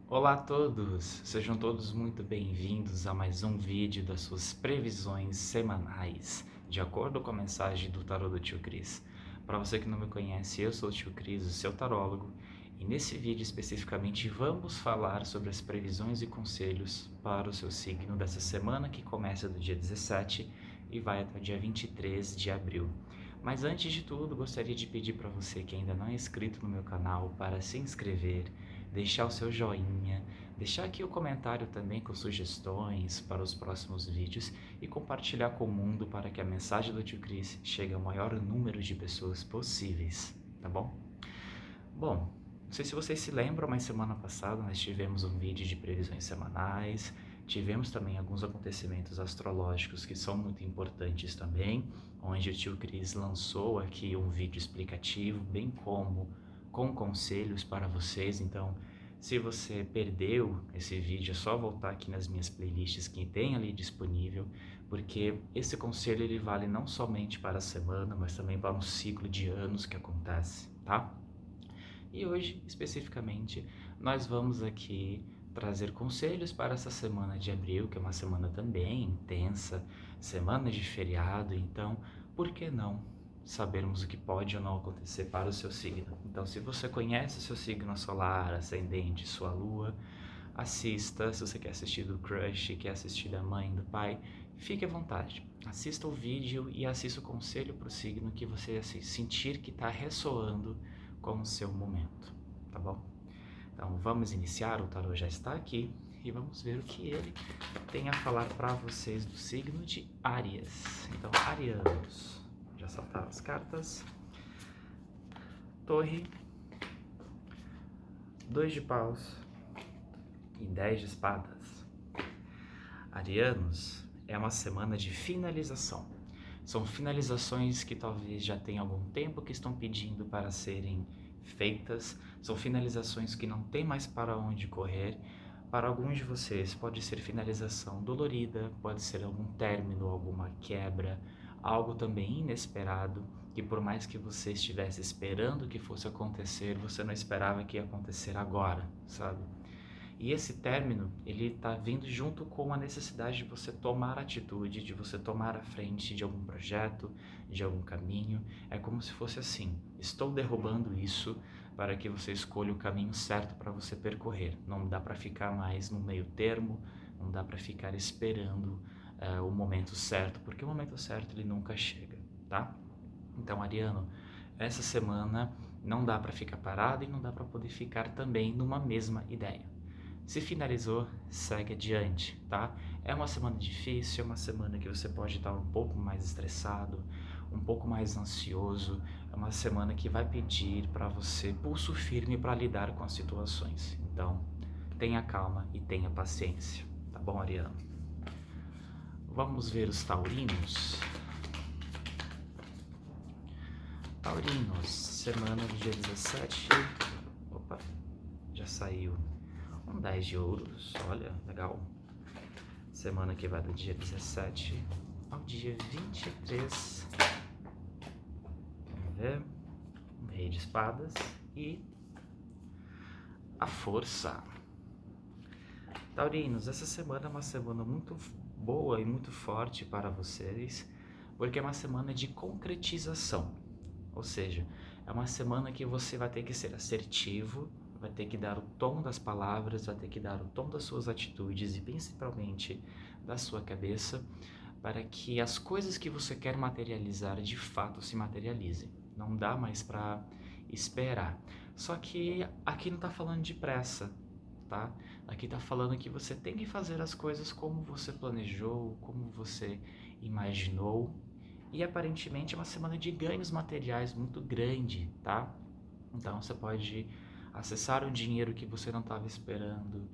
Olá a todos, sejam todos muito bem-vindos a mais um vídeo das suas previsões semanais, de acordo com a mensagem do tarô do Tio Cris. Para você que não me conhece, eu sou o Tio Cris, o seu tarólogo, e nesse vídeo especificamente vamos falar sobre as previsões e conselhos para o seu signo dessa semana, que começa do dia 17 e vai até o dia 23 de abril. Mas antes de tudo, gostaria de pedir para você que ainda não é inscrito no meu canal para se inscrever, deixar o seu joinha, deixar aqui o comentário também com sugestões para os próximos vídeos e compartilhar com o mundo para que a mensagem do Tio Cris chegue ao maior número de pessoas possíveis, tá bom? Bom, não sei se vocês se lembram, mas semana passada nós tivemos um vídeo de previsões semanais, tivemos também alguns acontecimentos astrológicos que são muito importantes também, onde o Tio Cris lançou aqui um vídeo explicativo, bem como com conselhos para vocês. Então, se você perdeu esse vídeo, é só voltar aqui nas minhas playlists que tem ali disponível, porque esse conselho ele vale não somente para a semana, mas também para um ciclo de anos que acontece, tá? E hoje, especificamente, nós vamos aqui trazer conselhos para essa semana de abril, que é uma semana também intensa, semana de feriado, então, por que não sabermos o que pode ou não acontecer para o seu signo? Então, se você conhece o seu signo solar, ascendente, sua lua, assista. Se você quer assistir do crush, quer assistir da mãe, do pai, fique à vontade. Assista o vídeo e assista o conselho para o signo que você assim, sentir que está ressoando com o seu momento, tá bom? Então vamos iniciar, o tarô já está aqui e vamos ver o que ele tem a falar para vocês do signo de Áries. Então, arianos, já saltaram as cartas. Torre, 2 de paus e 10 de espadas. Arianos, é uma semana de finalização. São finalizações que talvez já tenham algum tempo que estão pedindo para serem feitas. São finalizações que não tem mais para onde correr. Para alguns de vocês pode ser finalização dolorida, pode ser algum término, alguma quebra, algo também inesperado, que por mais que você estivesse esperando que fosse acontecer, você não esperava que ia acontecer agora, sabe? E esse término, ele está vindo junto com a necessidade de você tomar atitude, de você tomar a frente de algum projeto, de algum caminho. É como se fosse assim: estou derrubando isso para que você escolha o caminho certo para você percorrer. Não dá para ficar mais no meio termo, não dá para ficar esperando o momento certo, porque o momento certo ele nunca chega, tá? Então, Ariano, essa semana não dá para ficar parado e não dá para poder ficar também numa mesma ideia. Se finalizou, segue adiante, tá? É uma semana difícil, é uma semana que você pode estar um pouco mais estressado, um pouco mais ansioso, é uma semana que vai pedir para você pulso firme para lidar com as situações. Então, tenha calma e tenha paciência, tá bom, Ariano? Vamos ver os taurinos. Taurinos, semana do dia 17. Opa, já saiu. Um 10 de ouros, olha, legal. Semana que vai do dia 17 ao dia 23. Vamos ver. Um rei de espadas e a força. Taurinos, essa semana é uma semana muito boa e muito forte para vocês, porque é uma semana de concretização. Ou seja, é uma semana que você vai ter que ser assertivo, vai ter que dar o tom das palavras, vai ter que dar o tom das suas atitudes e principalmente da sua cabeça para que as coisas que você quer materializar de fato se materializem. Não dá mais para esperar. Só que aqui não está falando de pressa, tá? Aqui está falando que você tem que fazer as coisas como você planejou, como você imaginou. E aparentemente é uma semana de ganhos materiais muito grande, tá? Então você pode acessar um dinheiro que você não estava esperando.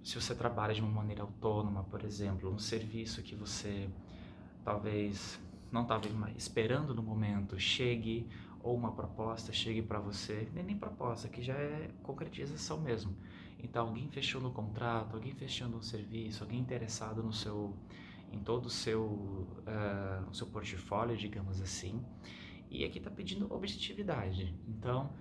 Se você trabalha de uma maneira autônoma, por exemplo, um serviço que você talvez não estava esperando no momento, chegue, ou uma proposta chegue para você, nem proposta, que já é concretização mesmo. Então alguém fechando um contrato, alguém fechando um serviço, alguém interessado no seu, em todo o seu portfólio, digamos assim. E aqui está pedindo objetividade. Então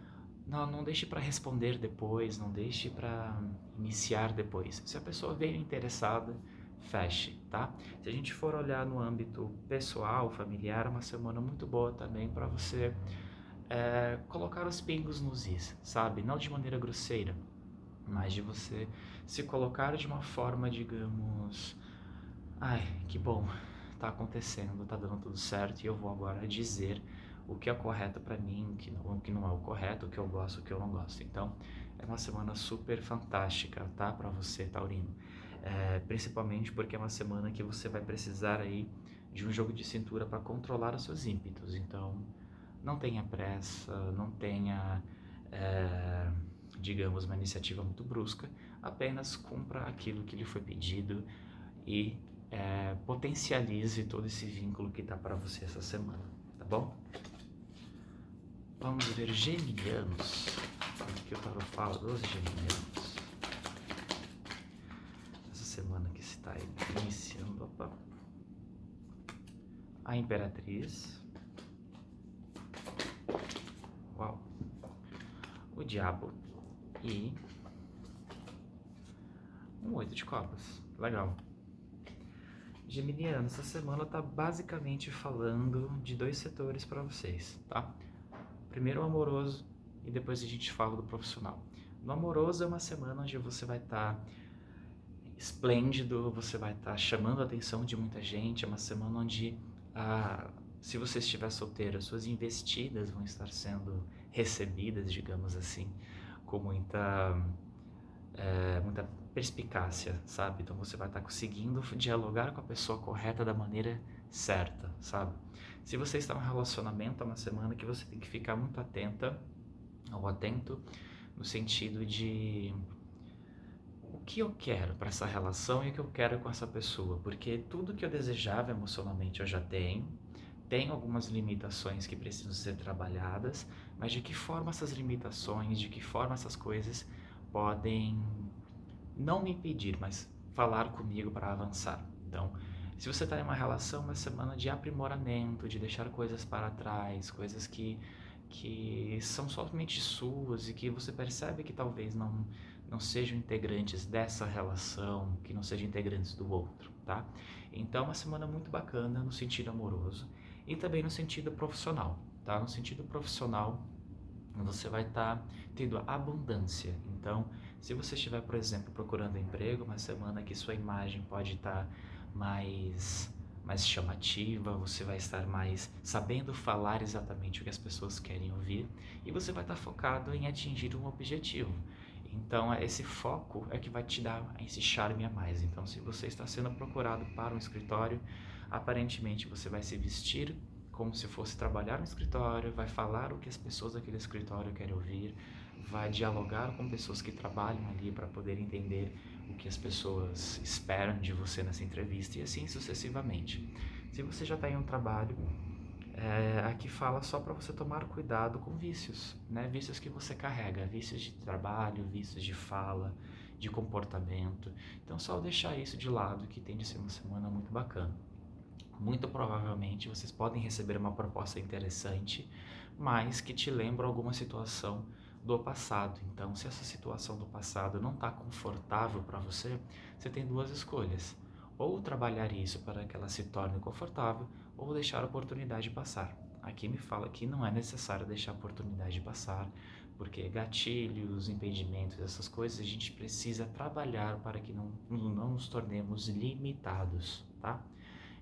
não deixe para responder depois, não deixe para iniciar depois. Se a pessoa veio interessada, feche, tá? Se a gente for olhar no âmbito pessoal, familiar, é uma semana muito boa também para você colocar os pingos nos is, sabe? Não de maneira grosseira, mas de você se colocar de uma forma, digamos, ai, que bom, tá acontecendo, tá dando tudo certo e eu vou agora dizer o que é correto pra mim, o que não é o correto, o que eu gosto, o que eu não gosto. Então, é uma semana super fantástica, tá? Pra você, taurino. Principalmente porque é uma semana que você vai precisar aí de um jogo de cintura para controlar os seus ímpetos. Então, não tenha pressa, não tenha, digamos, uma iniciativa muito brusca, apenas cumpra aquilo que lhe foi pedido e potencialize todo esse vínculo que tá para você essa semana, tá bom? Vamos ver geminianos. O que o tarot fala dos geminianos? Essa semana que está iniciando, opa. A Imperatriz. Uau. O Diabo. E um 8 de copas. Legal. Geminiano, essa semana tá basicamente falando de dois setores para vocês, tá? Primeiro o amoroso e depois a gente fala do profissional. No amoroso é uma semana onde você vai estar esplêndido, você vai estar chamando a atenção de muita gente, é uma semana onde, se você estiver solteiro, suas investidas vão estar sendo recebidas, digamos assim, com muita perspicácia, sabe? Então você vai estar conseguindo dialogar com a pessoa correta da maneira certa, sabe? Se você está em um relacionamento, é uma semana que você tem que ficar muito atenta ou atento no sentido de o que eu quero para essa relação e o que eu quero com essa pessoa, porque tudo que eu desejava emocionalmente eu já tenho algumas limitações que precisam ser trabalhadas, mas de que forma essas limitações, de que forma essas coisas podem não me impedir, mas falar comigo para avançar. Então, se você está em uma relação, uma semana de aprimoramento, de deixar coisas para trás, coisas que são somente suas e que você percebe que talvez não sejam integrantes dessa relação, que não sejam integrantes do outro, tá? Então, uma semana muito bacana no sentido amoroso e também no sentido profissional, tá? No sentido profissional, você vai estar tendo abundância. Então, se você estiver, por exemplo, procurando emprego, uma semana que sua imagem pode estar mais chamativa, você vai estar mais sabendo falar exatamente o que as pessoas querem ouvir e você vai estar focado em atingir um objetivo. Então, esse foco é que vai te dar esse charme a mais. Então, se você está sendo procurado para um escritório, aparentemente você vai se vestir como se fosse trabalhar no escritório, vai falar o que as pessoas daquele escritório querem ouvir, vai dialogar com pessoas que trabalham ali para poder entender o que as pessoas esperam de você nessa entrevista e assim sucessivamente. Se você já está em um trabalho, aqui fala só para você tomar cuidado com vícios, né? Vícios que você carrega, vícios de trabalho, vícios de fala, de comportamento. Então só deixar isso de lado que tem de ser uma semana muito bacana. Muito provavelmente vocês podem receber uma proposta interessante, mas que te lembra alguma situação do passado. Então, se essa situação do passado não está confortável para você, você tem duas escolhas. Ou trabalhar isso para que ela se torne confortável, ou deixar a oportunidade passar. Aqui me fala que não é necessário deixar a oportunidade passar, porque gatilhos, impedimentos, essas coisas a gente precisa trabalhar para que não nos tornemos limitados, tá?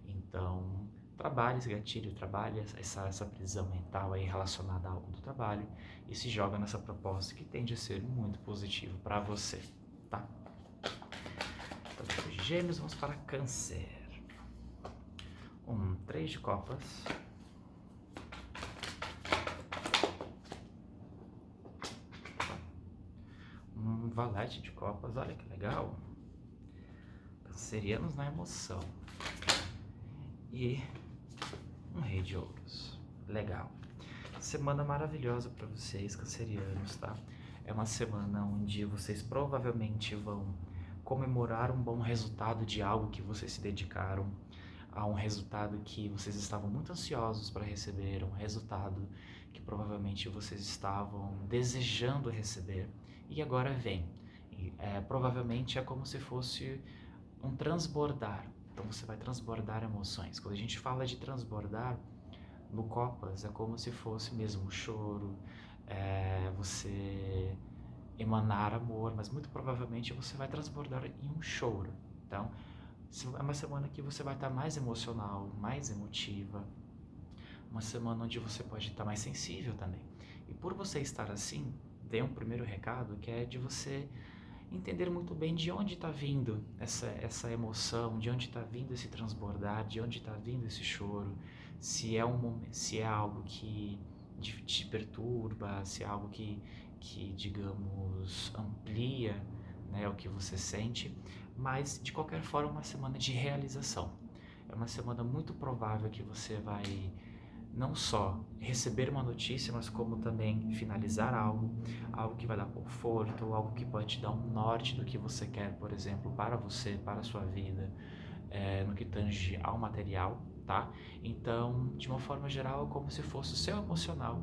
Então, trabalhe esse gatilho, trabalhe essa prisão mental aí relacionada a algo do trabalho e se joga nessa proposta que tende a ser muito positivo para você, tá? Então, depois de Gêmeos, vamos para Câncer. 3 de copas. Valete de copas, olha que legal. Cancerianos na emoção. E um rei de ouros. Legal. Semana maravilhosa para vocês, cancerianos, tá? É uma semana onde vocês provavelmente vão comemorar um bom resultado de algo que vocês se dedicaram, a um resultado que vocês estavam muito ansiosos para receber, um resultado que provavelmente vocês estavam desejando receber e agora vem. Provavelmente é como se fosse um transbordar. Então você vai transbordar emoções. Quando a gente fala de transbordar, no Copas é como se fosse mesmo um choro, você emanar amor, mas muito provavelmente você vai transbordar em um choro. Então, é uma semana que você vai estar mais emocional, mais emotiva, uma semana onde você pode estar mais sensível também. E por você estar assim, dei um primeiro recado que é de você entender muito bem de onde está vindo essa emoção, de onde está vindo esse transbordar, de onde está vindo esse choro, se é algo que te perturba, se é algo que digamos, amplia, né, o que você sente, mas de qualquer forma é uma semana de realização. É uma semana muito provável que você vai não só receber uma notícia, mas como também finalizar algo que vai dar conforto, algo que pode te dar um norte do que você quer, por exemplo, para você, para a sua vida, no que tange ao material, tá? Então, de uma forma geral, é como se fosse o seu emocional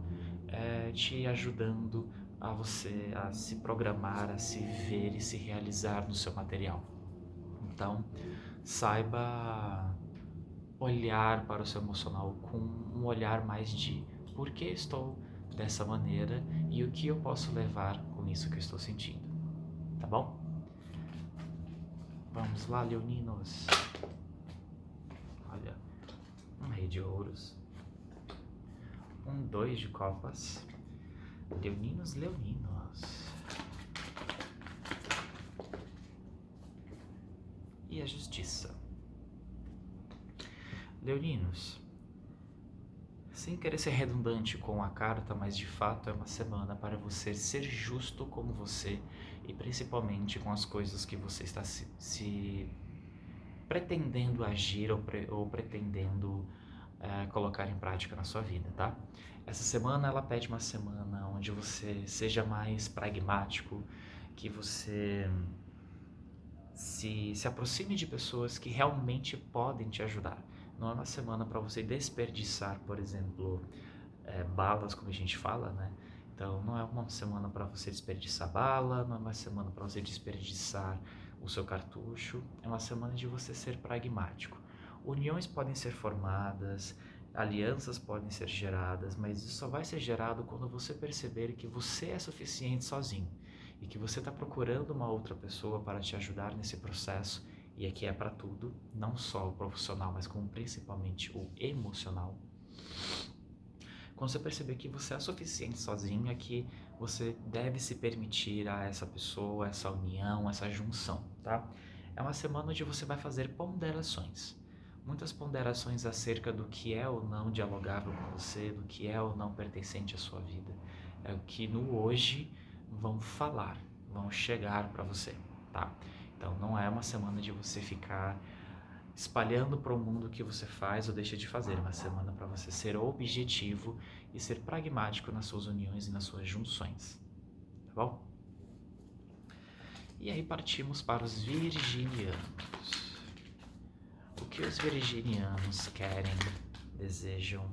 te ajudando a você a se programar, a se ver e se realizar no seu material. Então, saiba olhar para o seu emocional com um olhar mais de por que estou dessa maneira e o que eu posso levar com isso que eu estou sentindo, tá bom? Vamos lá, leoninos. Olha, um rei de ouros, um 2 de copas, leoninos, e a justiça. Leoninos, sem querer ser redundante com a carta, mas de fato é uma semana para você ser justo com você e principalmente com as coisas que você está se pretendendo agir ou pretendendo colocar em prática na sua vida, tá? Essa semana ela pede uma semana onde você seja mais pragmático, que você se aproxime de pessoas que realmente podem te ajudar. Não é uma semana para você desperdiçar, por exemplo, balas, como a gente fala, né? Então, não é uma semana para você desperdiçar bala, não é uma semana para você desperdiçar o seu cartucho, é uma semana de você ser pragmático. Uniões podem ser formadas, alianças podem ser geradas, mas isso só vai ser gerado quando você perceber que você é suficiente sozinho e que você está procurando uma outra pessoa para te ajudar nesse processo, e aqui é para tudo, não só o profissional, mas como principalmente o emocional. Quando você perceber que você é suficiente sozinho, é que você deve se permitir a essa pessoa, essa união, essa junção, tá? É uma semana onde você vai fazer ponderações. Muitas ponderações acerca do que é ou não dialogável com você, do que é ou não pertencente à sua vida. É o que no hoje vão falar, vão chegar para você, tá? Então não é uma semana de você ficar espalhando para o mundo o que você faz ou deixa de fazer. É uma semana para você ser objetivo e ser pragmático nas suas uniões e nas suas junções, tá bom? E aí partimos para os virginianos. O que os virginianos querem, desejam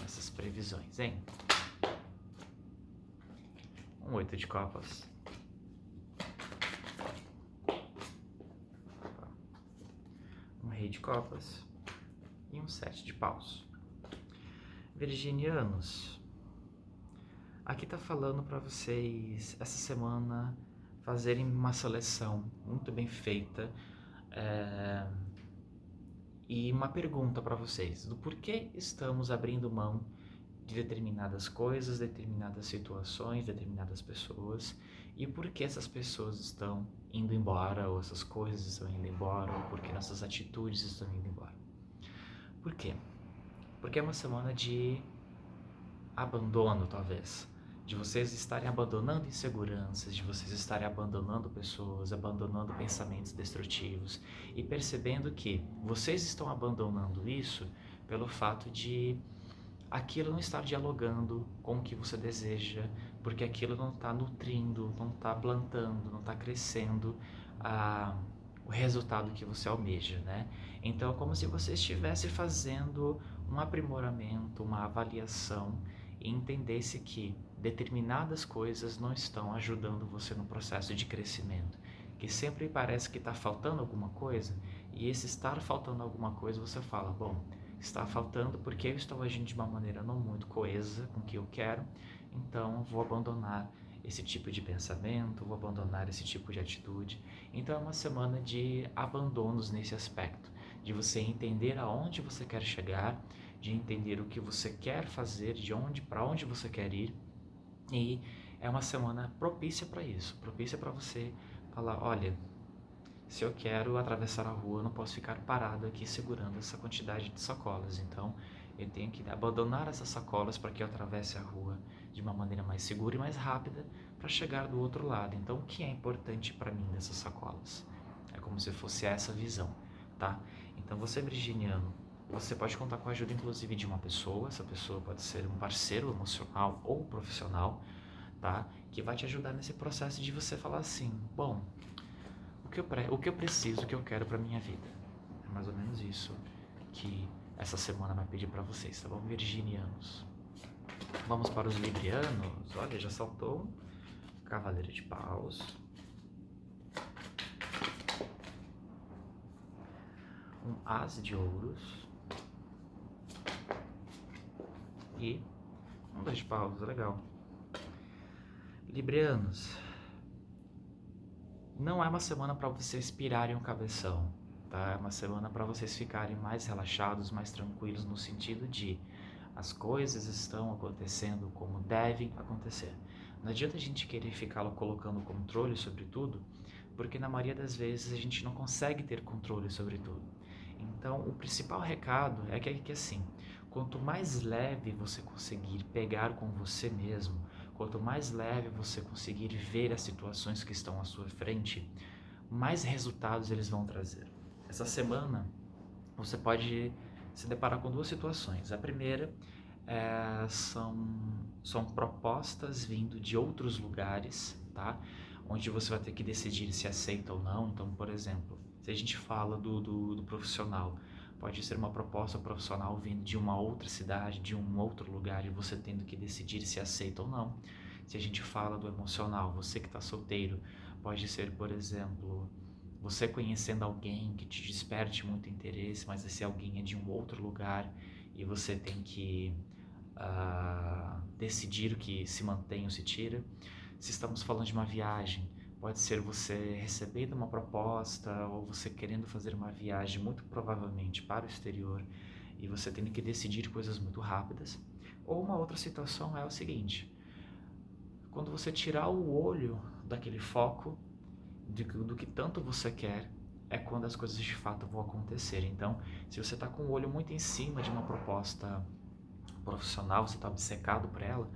nessas previsões, hein? Um 8 de copas. Um rei de copas e um 7 de paus. Virginianos, aqui tá falando para vocês essa semana fazerem uma seleção muito bem feita e uma pergunta para vocês do porquê estamos abrindo mão de determinadas coisas, determinadas situações, determinadas pessoas, e por que essas pessoas estão indo embora, ou essas coisas estão indo embora, ou por que nossas atitudes estão indo embora. Por quê? Porque é uma semana de abandono, talvez. De vocês estarem abandonando inseguranças, de vocês estarem abandonando pessoas, abandonando pensamentos destrutivos e percebendo que vocês estão abandonando isso pelo fato de aquilo não estar dialogando com o que você deseja, porque aquilo não está nutrindo, não está plantando, não está crescendo o resultado que você almeja, né? Então é como se você estivesse fazendo um aprimoramento, uma avaliação e entendesse que determinadas coisas não estão ajudando você no processo de crescimento, que sempre parece que está faltando alguma coisa, e esse estar faltando alguma coisa você fala, bom, está faltando porque eu estou agindo de uma maneira não muito coesa com o que eu quero, então vou abandonar esse tipo de pensamento, vou abandonar esse tipo de atitude. Então é uma semana de abandonos nesse aspecto, de você entender aonde você quer chegar, de entender o que você quer fazer, de onde para onde você quer ir. E é uma semana propícia para isso, propícia para você falar, olha, se eu quero atravessar a rua, eu não posso ficar parado aqui segurando essa quantidade de sacolas. Então, eu tenho que abandonar essas sacolas para que eu atravesse a rua de uma maneira mais segura e mais rápida para chegar do outro lado. Então, o que é importante para mim nessas sacolas? É como se fosse essa visão, tá? Então, você, virginiano, você pode contar com a ajuda, inclusive, de uma pessoa. Essa pessoa pode ser um parceiro emocional ou profissional, tá? Que vai te ajudar nesse processo de você falar assim, bom, o que eu preciso, o que eu quero para minha vida. É mais ou menos isso que essa semana vai pedir para vocês, tá bom, virginianos? Vamos para os librianos. Olha, já saltou Cavaleiro de Paus, um As de Ouros e um Dois de Paus, legal. Librianos, não é uma semana para vocês pirarem o cabeção, tá? É uma semana para vocês ficarem mais relaxados, mais tranquilos, no sentido de as coisas estão acontecendo como devem acontecer. Não adianta a gente querer ficar colocando controle sobre tudo, porque na maioria das vezes a gente não consegue ter controle sobre tudo. Então, o principal recado é que assim, quanto mais leve você conseguir pegar com você mesmo, quanto mais leve você conseguir ver as situações que estão à sua frente, mais resultados eles vão trazer. Essa semana, você pode se deparar com duas situações. A primeira são propostas vindo de outros lugares, tá? Onde você vai ter que decidir se aceita ou não. Então, por exemplo, se a gente fala do profissional, pode ser uma proposta profissional vindo de uma outra cidade, de um outro lugar, e você tendo que decidir se aceita ou não. Se a gente fala do emocional, você que está solteiro, pode ser, por exemplo, você conhecendo alguém que te desperte muito interesse, mas esse alguém é de um outro lugar e você tem que decidir o que se mantém ou se tira. Se estamos falando de uma viagem, pode ser você recebendo uma proposta ou você querendo fazer uma viagem muito provavelmente para o exterior e você tendo que decidir coisas muito rápidas. Ou uma outra situação é o seguinte, quando você tirar o olho daquele foco do que tanto você quer, é quando as coisas de fato vão acontecer. Então, se você está com o olho muito em cima de uma proposta profissional, você está obcecado por ela,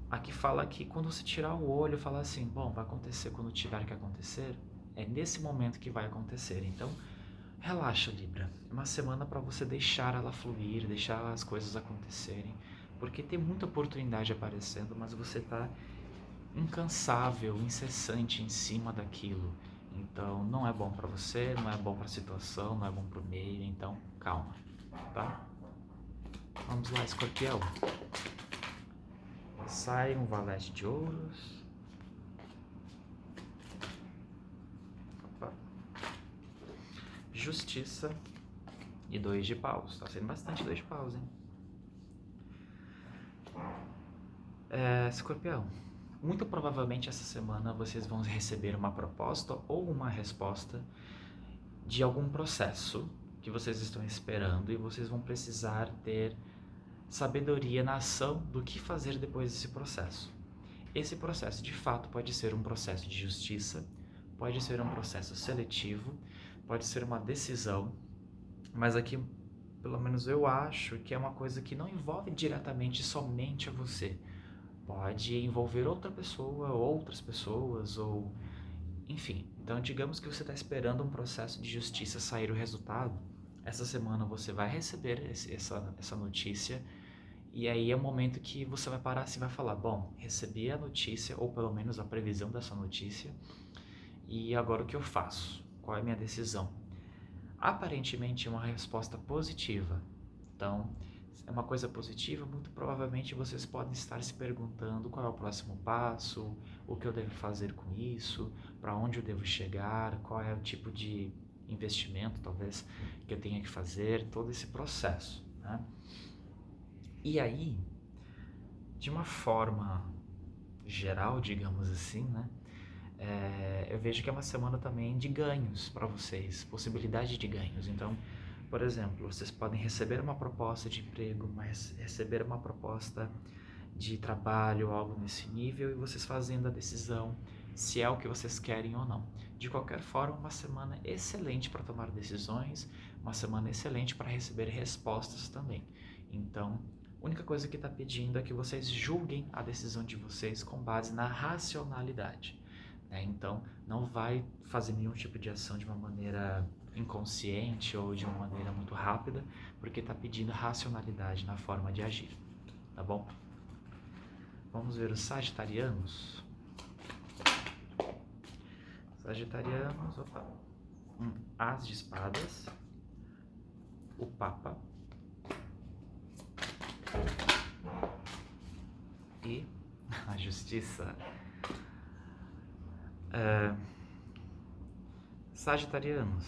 aqui fala que quando você tirar o olho, fala assim, bom, vai acontecer quando tiver que acontecer, é nesse momento que vai acontecer. Então, relaxa, Libra. É uma semana para você deixar ela fluir, deixar as coisas acontecerem, porque tem muita oportunidade aparecendo, mas você está incansável, incessante em cima daquilo. Então, não é bom para você, não é bom para a situação, não é bom para o meio, então calma, tá? Vamos lá, Escorpião. Sai um Valete de Ouros. Opa. Justiça e Dois de Paus. Tá sendo bastante Dois de Paus, hein? Escorpião, muito provavelmente essa semana vocês vão receber uma proposta ou uma resposta de algum processo que vocês estão esperando e vocês vão precisar ter sabedoria na ação do que fazer depois desse processo. Esse processo, de fato, pode ser um processo de justiça, pode ser um processo seletivo, pode ser uma decisão, mas aqui, pelo menos eu acho que é uma coisa que não envolve diretamente somente a você. Pode envolver outra pessoa, outras pessoas, ou enfim. Então, digamos que você está esperando um processo de justiça sair o resultado. Essa semana você vai receber essa notícia e aí é o momento que você vai parar assim e vai falar, bom, recebi a notícia, ou pelo menos a previsão dessa notícia, e agora o que eu faço? Qual é a minha decisão? Aparentemente é uma resposta positiva, Então, é uma coisa positiva, muito provavelmente vocês podem estar se perguntando qual é o próximo passo, o que eu devo fazer com isso, para onde eu devo chegar, qual é o tipo de investimento, talvez, que eu tenha que fazer, todo esse processo, né? E aí, de uma forma geral, digamos assim, né? Eu vejo que é uma semana também de ganhos para vocês, possibilidade de ganhos. Então, por exemplo, vocês podem receber uma proposta de emprego, mas receber uma proposta de trabalho, algo nesse nível, e vocês fazendo a decisão se é o que vocês querem ou não. De qualquer forma, uma semana excelente para tomar decisões, uma semana excelente para receber respostas também. Então, a única coisa que está pedindo é que vocês julguem a decisão de vocês com base na racionalidade. Então, não vai fazer nenhum tipo de ação de uma maneira inconsciente ou de uma maneira muito rápida, porque está pedindo racionalidade na forma de agir, tá bom? Vamos ver os sagitarianos. Sagitarianos, opa. As de espadas, o Papa e a Justiça. Sagitarianos,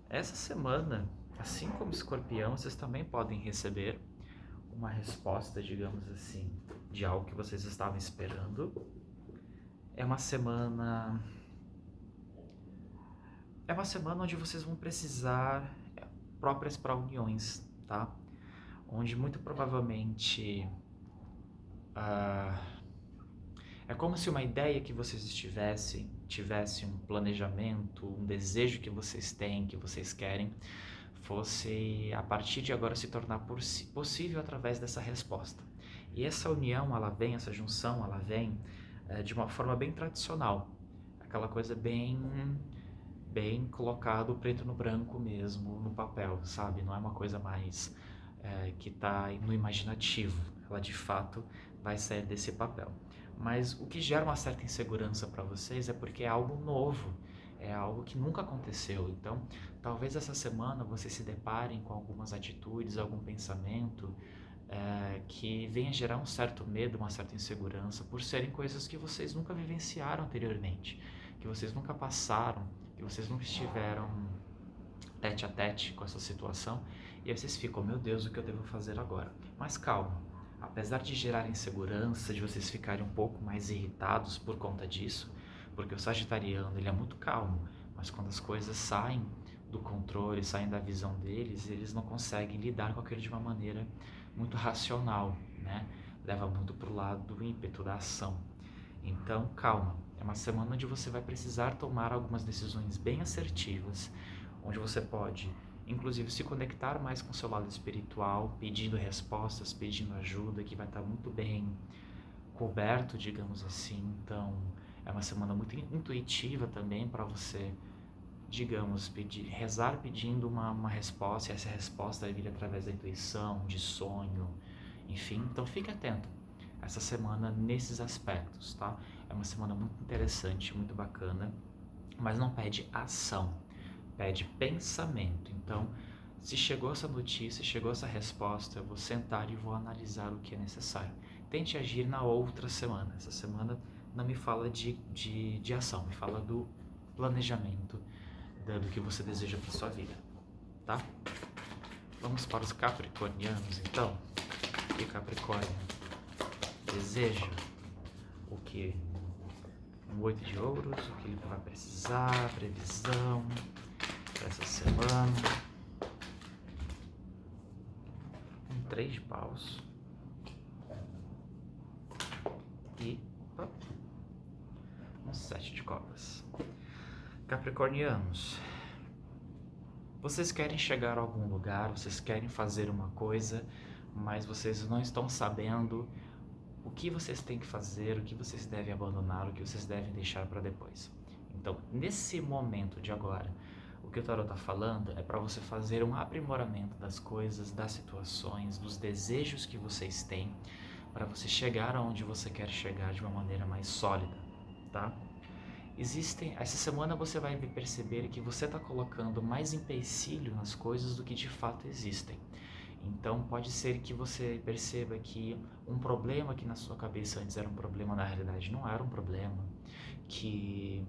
essa semana, assim como Escorpião, vocês também podem receber uma resposta, digamos assim, de algo que vocês estavam esperando. É uma semana onde vocês vão precisar próprias para uniões, tá? Onde muito provavelmente é como se uma ideia que vocês tivesse um planejamento, um desejo que vocês têm, que vocês querem, fosse a partir de agora se tornar possível através dessa resposta. E essa união, essa junção, ela vem de uma forma bem tradicional, aquela coisa bem colocado preto no branco mesmo, no papel, sabe? Não é uma coisa mais que está no imaginativo, ela de fato vai sair desse papel. Mas o que gera uma certa insegurança para vocês é porque é algo novo, é algo que nunca aconteceu. Então, talvez essa semana vocês se deparem com algumas atitudes, algum pensamento que venha gerar um certo medo, uma certa insegurança, por serem coisas que vocês nunca vivenciaram anteriormente, que vocês nunca passaram, que vocês nunca estiveram tete a tete com essa situação, e aí vocês ficam, meu Deus, o que eu devo fazer agora? Mas calma, apesar de gerar insegurança, de vocês ficarem um pouco mais irritados por conta disso, porque o sagitariano ele é muito calmo, mas quando as coisas saem do controle, saem da visão deles, eles não conseguem lidar com aquilo de uma maneira muito racional, né? Leva muito pro lado do ímpeto, da ação. Então, calma, é uma semana onde você vai precisar tomar algumas decisões bem assertivas, onde você pode, inclusive, se conectar mais com o seu lado espiritual, pedindo respostas, pedindo ajuda, que vai estar muito bem coberto, digamos assim. Então, é uma semana muito intuitiva também para você, digamos, rezar pedindo uma resposta, e essa resposta vai vir através da intuição, de sonho, enfim. Então, fique atento essa semana nesses aspectos, tá? É uma semana muito interessante, muito bacana, mas não pede ação, pede pensamento. Então, se chegou essa notícia, chegou essa resposta, eu vou sentar e vou analisar o que é necessário. Tente agir na outra semana. Essa semana não me fala de ação, me fala do planejamento, do que você deseja para sua vida, tá? Vamos para os capricornianos, então. E Capricórnio deseja o que? Um 8 de ouros, o que ele vai precisar, previsão para essa semana. Um 3 de paus. E um 7 de copas. Capricornianos, vocês querem chegar a algum lugar, vocês querem fazer uma coisa, mas vocês não estão sabendo o que vocês têm que fazer, o que vocês devem abandonar, o que vocês devem deixar para depois. Então, nesse momento de agora, o que o tarot está falando é para você fazer um aprimoramento das coisas, das situações, dos desejos que vocês têm, para você chegar aonde você quer chegar de uma maneira mais sólida, tá? Essa semana você vai perceber que você está colocando mais empecilho nas coisas do que de fato existem. Então pode ser que você perceba que um problema que na sua cabeça antes era um problema, na realidade não era um problema, que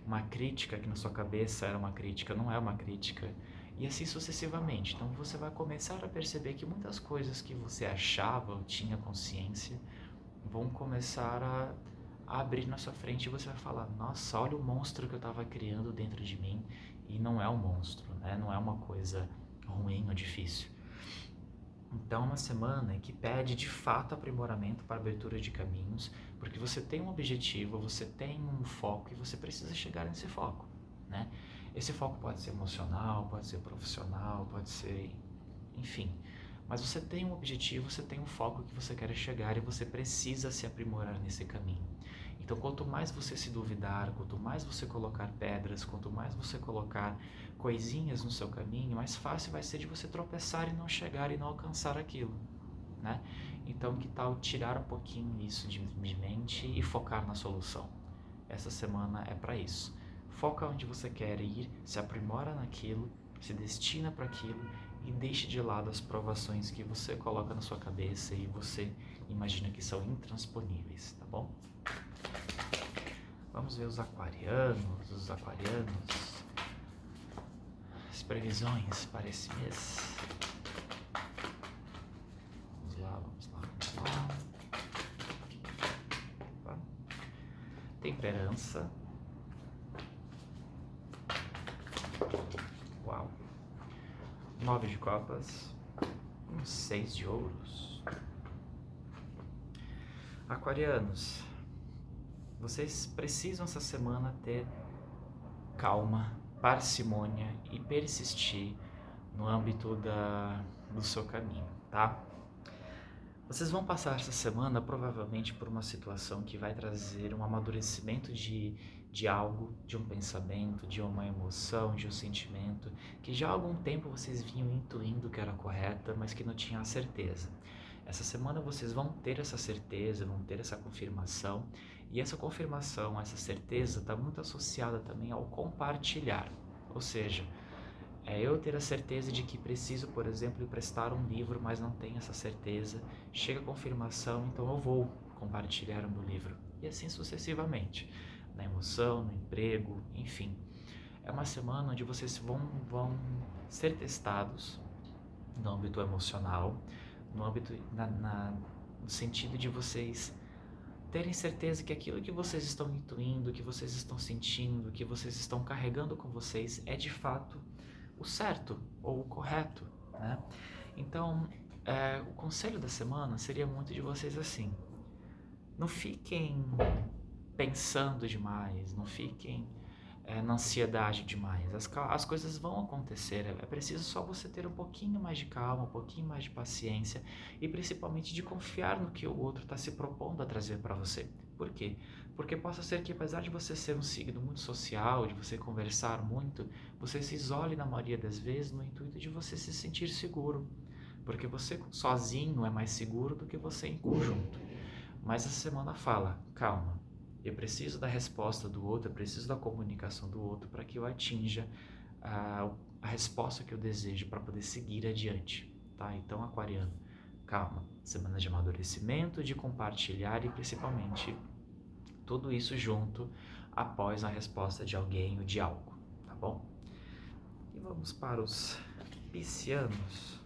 uma crítica que na sua cabeça era uma crítica, não é uma crítica, e assim sucessivamente. Então você vai começar a perceber que muitas coisas que você achava ou tinha consciência vão começar a abrir na sua frente e você vai falar, nossa, olha o monstro que eu estava criando dentro de mim, e não é um monstro, né? Não é uma coisa ruim ou difícil. Então, uma semana que pede de fato aprimoramento para abertura de caminhos, porque você tem um objetivo, você tem um foco e você precisa chegar nesse foco, né? Esse foco pode ser emocional, pode ser profissional, pode ser, enfim. Mas você tem um objetivo, você tem um foco que você quer chegar e você precisa se aprimorar nesse caminho. Então, quanto mais você se duvidar, quanto mais você colocar pedras, quanto mais você colocar coisinhas no seu caminho, mais fácil vai ser de você tropeçar e não chegar e não alcançar aquilo, né? Então, que tal tirar um pouquinho isso de mente e focar na solução? Essa semana é para isso. Foca onde você quer ir, se aprimora naquilo, se destina para aquilo e deixe de lado as provações que você coloca na sua cabeça e você imagina que são intransponíveis, tá bom? Vamos ver os aquarianos, as previsões para esse mês. Vamos lá. Opa. Temperança. Uau. 9 de copas. 6 de ouros. Aquarianos, vocês precisam essa semana ter calma, parcimônia e persistir no âmbito do seu caminho, tá? Vocês vão passar essa semana provavelmente por uma situação que vai trazer um amadurecimento de algo, de um pensamento, de uma emoção, de um sentimento, que já há algum tempo vocês vinham intuindo que era correta, mas que não tinham a certeza. Essa semana vocês vão ter essa certeza, vão ter essa confirmação, e essa confirmação, essa certeza está muito associada também ao compartilhar, ou seja, eu ter a certeza de que preciso, por exemplo, emprestar um livro, mas não tenho essa certeza, chega a confirmação, então eu vou compartilhar o meu livro, e assim sucessivamente, na emoção, no emprego, enfim. É uma semana onde vocês vão ser testados no âmbito emocional, no âmbito, no sentido de vocês terem certeza que aquilo que vocês estão intuindo, que vocês estão sentindo, que vocês estão carregando com vocês é de fato o certo ou o correto, né? Então, o conselho da semana seria muito de vocês assim, não fiquem pensando demais, não fiquem na ansiedade demais. As coisas vão acontecer, é preciso só você ter um pouquinho mais de calma, um pouquinho mais de paciência e principalmente de confiar no que o outro está se propondo a trazer para você. Por quê? Porque possa ser que apesar de você ser um signo muito social, de você conversar muito, você se isole na maioria das vezes no intuito de você se sentir seguro. Porque você sozinho é mais seguro do que você em conjunto. Mas essa semana fala, calma, eu preciso da resposta do outro, eu preciso da comunicação do outro para que eu atinja a resposta que eu desejo para poder seguir adiante, tá? Então, aquariano, calma, semana de amadurecimento, de compartilhar e principalmente tudo isso junto após a resposta de alguém ou de algo, tá bom? E vamos para os piscianos.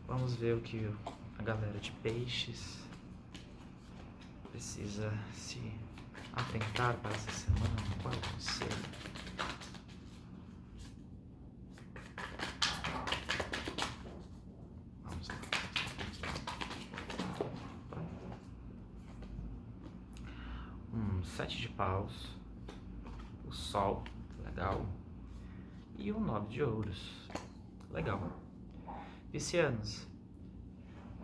Vamos ver o que a galera de peixes precisa se atentar para essa semana. Qual é o conselho? Vamos lá. 7 de paus, o sol, legal, e o 9 de ouros, legal. Piscianos,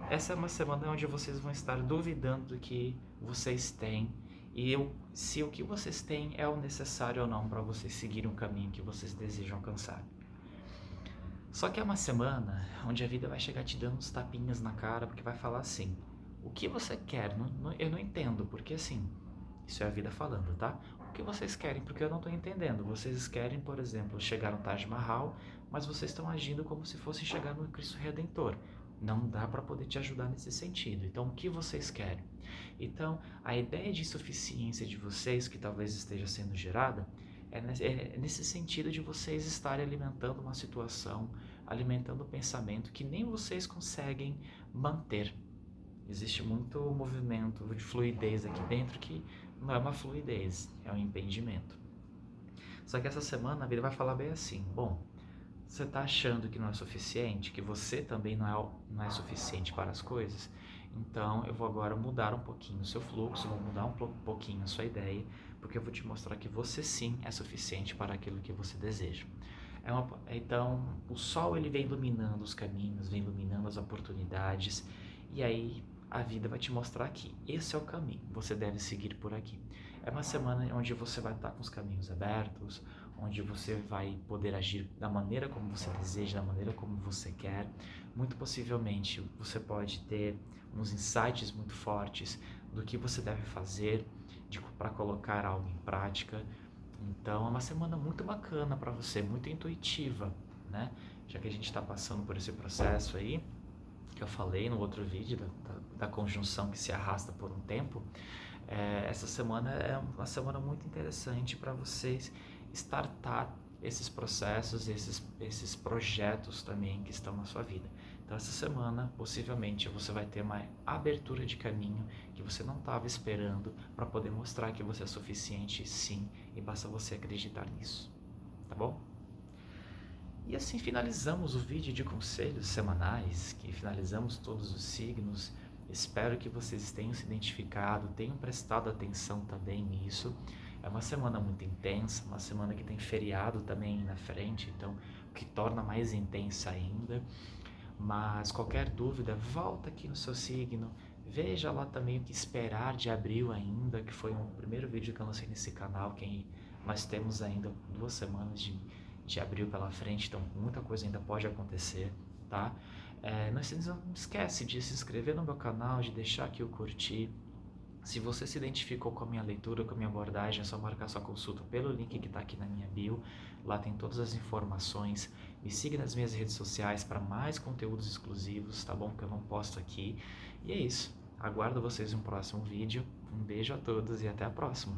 essa é uma semana onde vocês vão estar duvidando do que vocês têm e se o que vocês têm é o necessário ou não para vocês seguirem o caminho que vocês desejam alcançar. Só que é uma semana onde a vida vai chegar te dando uns tapinhas na cara, porque vai falar assim, o que você quer? Eu não entendo, porque assim, isso é a vida falando, tá? que vocês querem, porque eu não estou entendendo. Vocês querem, por exemplo, chegar no Taj Mahal, mas vocês estão agindo como se fossem chegar no Cristo Redentor. Não dá para poder te ajudar nesse sentido. Então, o que vocês querem? Então, a ideia de insuficiência de vocês, que talvez esteja sendo gerada, é nesse sentido de vocês estarem alimentando uma situação, alimentando um pensamento que nem vocês conseguem manter. Existe muito movimento de fluidez aqui dentro que não é uma fluidez, é um impedimento. Só que essa semana a vida vai falar bem assim: bom, você está achando que não é suficiente, que você também não é suficiente para as coisas? Então eu vou agora mudar um pouquinho o seu fluxo, vou mudar um pouquinho a sua ideia, porque eu vou te mostrar que você sim é suficiente para aquilo que você deseja. Então o sol ele vem iluminando os caminhos, vem iluminando as oportunidades, e aí a vida vai te mostrar que esse é o caminho, você deve seguir por aqui. É uma semana onde você vai estar com os caminhos abertos, onde você vai poder agir da maneira como você deseja, da maneira como você quer. Muito possivelmente você pode ter uns insights muito fortes do que você deve fazer para colocar algo em prática. Então é uma semana muito bacana para você, muito intuitiva, né? Já que a gente está passando por esse processo aí, que eu falei no outro vídeo, da conjunção que se arrasta por um tempo, essa semana é uma semana muito interessante para vocês startar esses processos, esses projetos também que estão na sua vida. Então essa semana, possivelmente, você vai ter uma abertura de caminho que você não estava esperando para poder mostrar que você é suficiente, sim, e basta você acreditar nisso, tá bom? E assim finalizamos o vídeo de conselhos semanais, que finalizamos todos os signos. Espero que vocês tenham se identificado, tenham prestado atenção também nisso. É uma semana muito intensa, uma semana que tem feriado também na frente, então o que torna mais intensa ainda. Mas qualquer dúvida, volta aqui no seu signo, veja lá também o que esperar de abril ainda, que foi o primeiro vídeo que eu lancei nesse canal, que nós temos ainda 2 semanas de abril pela frente, então muita coisa ainda pode acontecer, tá? Não esquece de se inscrever no meu canal, de deixar aqui o curtir. Se você se identificou com a minha leitura, com a minha abordagem, é só marcar sua consulta pelo link que está aqui na minha bio. Lá tem todas as informações. Me siga nas minhas redes sociais para mais conteúdos exclusivos, tá bom? Que eu não posto aqui. E é isso. Aguardo vocês no próximo vídeo. Um beijo a todos e até a próxima.